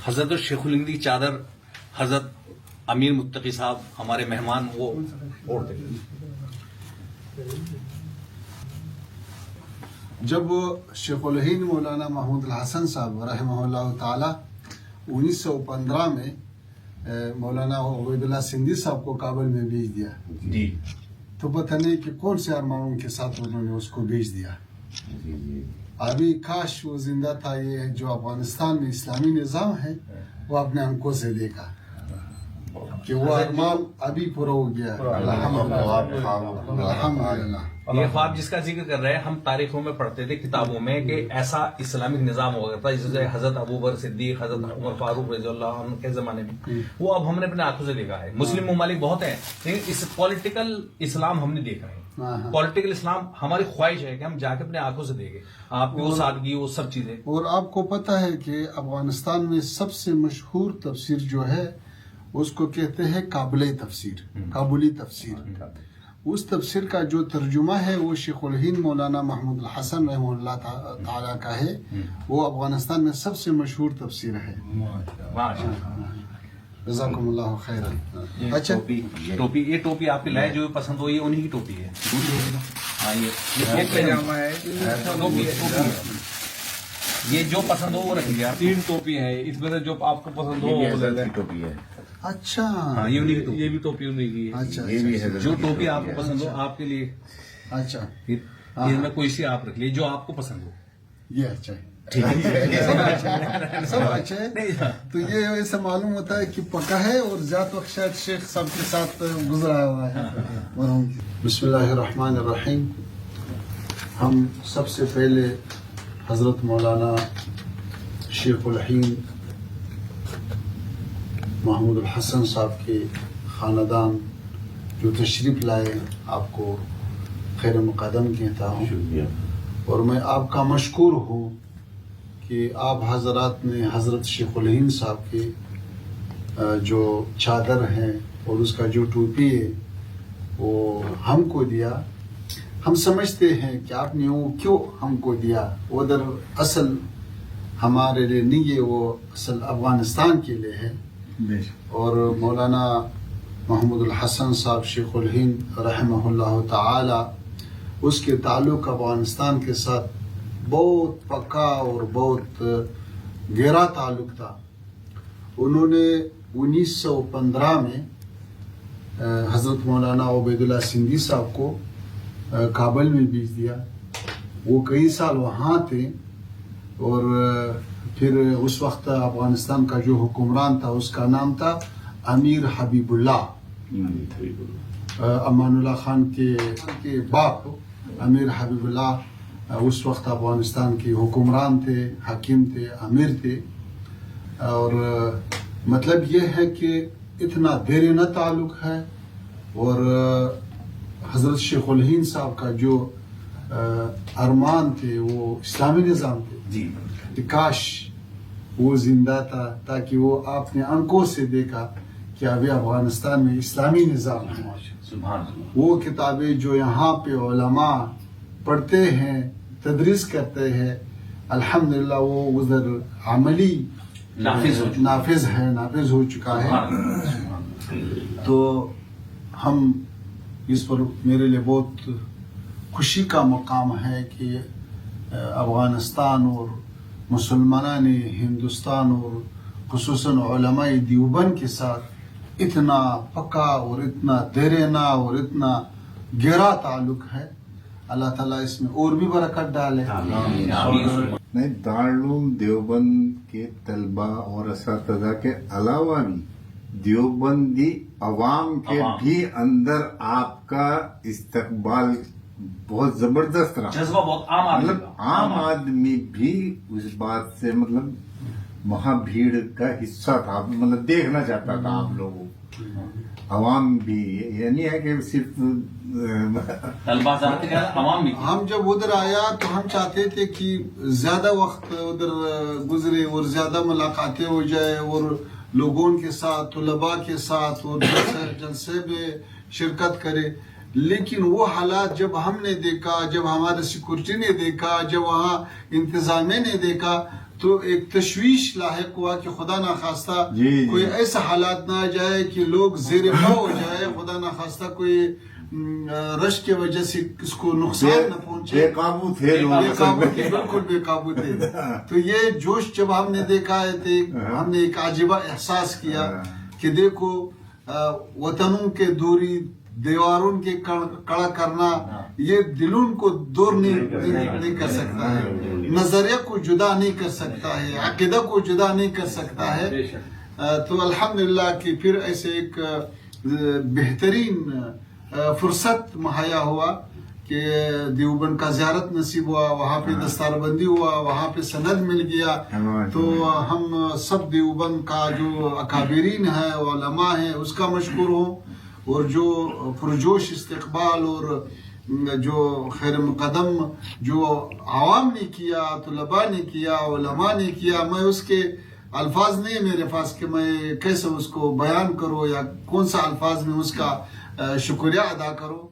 حضرت شیخ الہند کی چادر حضرت امیر متقی صاحب ہمارے مہمان وہ اوڑھتے ہیں. جب شیخ الہند مولانا محمود الحسن صاحب رحمہ اللہ تعالی 1915 میں مولانا عبید اللہ سندھی صاحب کو کابل میں بھیج دیا جی تو پتہ نہیں کہ کون سے ارمانوں کے ساتھ انہوں نے اس کو بھیج دیا. ابھی کاش وہ زندہ تھا. یہ جو افغانستان میں اسلامی نظام ہے وہ اپنے آنکھوں سے دیکھا کہ وہ ارمان ابھی پورا ہو گیا. الحمدللہ. یہ خواب جس کا ذکر کر رہے ہیں ہم تاریخوں میں پڑھتے تھے کتابوں میں کہ ایسا اسلامک نظام ہو گیا تھا جسے حضرت ابوبکر صدیق حضرت عمر فاروق رضی اللہ عنہ کے زمانے میں وہ اب ہم نے اپنے آنکھوں سے دیکھا ہے. مسلم ممالک بہت ہیں لیکن اس پولیٹیکل اسلام ہم نے دیکھا ہے. پولیٹیکل اسلام ہماری خواہش ہے کہ ہم جا کے اپنے آنکھوں سے دیکھیں آپ کی وہ سادگی وہ سب چیزیں. اور آپ کو پتہ ہے کہ افغانستان میں سب سے مشہور تفسیر جو ہے اس کو کہتے ہیں کابلی تفسیر. اس تفسیر کا جو ترجمہ ہے وہ شیخ الہند مولانا محمود الحسن رحمہ اللہ تعالیٰ کا ہے. وہ افغانستان میں سب سے مشہور تفسیر ہے. جزاکم اللہ خیرا. اچھا ٹوپی یہ ٹوپی آپ کی لائے جو پسند ہو یہ انہی کی ٹوپی ہے. ہاں یہ پاجامہ ہے ٹوپی ہے. یہ جو پسند ہو وہ رکھ لیا. 3 ٹوپی ہے اس میں سے جو آپ کو پسند ہو وہ لے لیں. ٹوپی ہے. اچھا ہاں یہ انہی کی ٹوپی. یہ بھی ٹوپی انہیں کی ہے. اچھا یہ بھی ہے جو ٹوپی آپ کو پسند ہو آپ کے لیے اچھا یہ میں کوئی سی آپ رکھ لیے جو آپ کو پسند ہو. یہ اچھا ہے. سب اچھا ہے. تو یہ ایسا معلوم ہوتا ہے کہ پکا ہے اور زیادہ وقت شاید شیخ صاحب کے ساتھ گزرا ہوا ہے. بسم اللہ الرحمن الرحیم. ہم سب سے پہلے حضرت مولانا شیخ الہند محمود الحسن صاحب کے خاندان جو تشریف لائے آپ کو خیر مقدم کہتا ہوں. اور میں آپ کا مشکور ہوں کہ آپ حضرات نے حضرت شیخ الہند صاحب کے جو چادر ہیں اور اس کا جو ٹوپی ہے وہ ہم کو دیا. ہم سمجھتے ہیں کہ آپ نے وہ کیوں ہم کو دیا. وہ در اصل ہمارے لیے نہیں ہے, وہ اصل افغانستان کے لیے ہے. اور مولانا محمود الحسن صاحب شیخ الہند رحمہ اللہ تعالی اس کے تعلق افغانستان کے ساتھ بہت پکا اور بہت گہرا تعلق تھا. انہوں نے 1915 میں حضرت مولانا عبید اللہ سندھی صاحب کو کابل میں بھیج دیا. وہ کئی سال وہاں تھے اور پھر اس وقت افغانستان کا جو حکمران تھا اس کا نام تھا امیر حبیب اللہ. امان اللہ خان کے باپ امیر حبیب اللہ اس وقت افغانستان کے حکمران تھے, حکیم تھے, امیر تھے. اور مطلب یہ ہے کہ اتنا دیرینہ تعلق ہے. اور حضرت شیخ الہند صاحب کا جو ارمان تھے وہ اسلامی نظام تھے. کاش وہ زندہ تھا تاکہ وہ آپ نے آنکھوں سے دیکھا کہ ابھی افغانستان میں اسلامی نظام ہے. وہ کتابیں جو یہاں پہ علماء پڑھتے ہیں تدریس کرتے ہیں الحمدللہ وہ ادھر عملی نافذ ہو چکا ہے. تو ہم اس پر میرے لیے بہت خوشی کا مقام ہے کہ افغانستان اور مسلمانان ہندوستان اور خصوصاً علماء دیوبند کے ساتھ اتنا پکا اور اتنا دیرینہ اور اتنا گہرا تعلق ہے. اللہ تعالیٰ اس میں اور بھی برکت ڈالے. نہیں, دارالعلوم دیوبند کے طلبہ اور اساتذہ کے علاوہ بھی دیوبندی عوام کے بھی اندر آپ کا استقبال بہت زبردست رہا. جذبہ بہت عام آدمی بھی اس بات سے مطلب وہاں بھیڑ کا حصہ تھا, مطلب دیکھنا چاہتا تھا آپ لوگوں. عوام بھی یہ نہیں ہے کہ صرف عوام بھی. ہم جب ادھر آیا تو ہم چاہتے تھے کہ زیادہ وقت ادھر گزرے اور زیادہ ملاقاتیں ہو جائے اور لوگوں کے ساتھ طلباء کے ساتھ اور جلسے میں شرکت کرے. لیکن وہ حالات جب ہم نے دیکھا, جب ہمارے سیکورٹی نے دیکھا, جب وہاں انتظامیہ نے دیکھا تو ایک تشویش لاحق ہوا کہ خدا نخواستہ جی کوئی ایسا حالات نہ آ جائے کہ لوگ زیر پا ہو جائے، خدا نخواستہ کوئی رش کی وجہ سے اس کو نقصان نہ پہنچے. بے قابو تھے لوگ، بے قابو تھے، بالکل بے قابو تھے. تو یہ جوش جب ہم نے دیکھا ہے ہم نے ایک عجیبہ احساس کیا کہ دیکھو وطنوں کے دوری، دیواروں کے کڑا کرنا یہ دلوں کو دور نہیں کر سکتا ہے، نظریہ کو جدا نہیں کر سکتا ہے، عقیدہ کو جدا نہیں کر سکتا ہے. تو الحمدللہ کہ پھر ایسے ایک بہترین فرصت مہیا ہوا کہ دیوبند کا زیارت نصیب ہوا، وہاں پہ دستار بندی ہوا، وہاں پہ سند مل گیا. تو ہم سب دیوبند کا جو اکابرین ہے، علماء ہیں، اس کا مشکور ہوں، اور جو پرجوش استقبال اور جو خیر مقدم جو عوام نے کیا، طلباء نے کیا، علماء نے کیا، میں اس کے الفاظ نہیں میرے پاس کہ میں کیسے اس کو بیان کروں یا کون سا الفاظ میں اس کا شکریہ ادا کروں.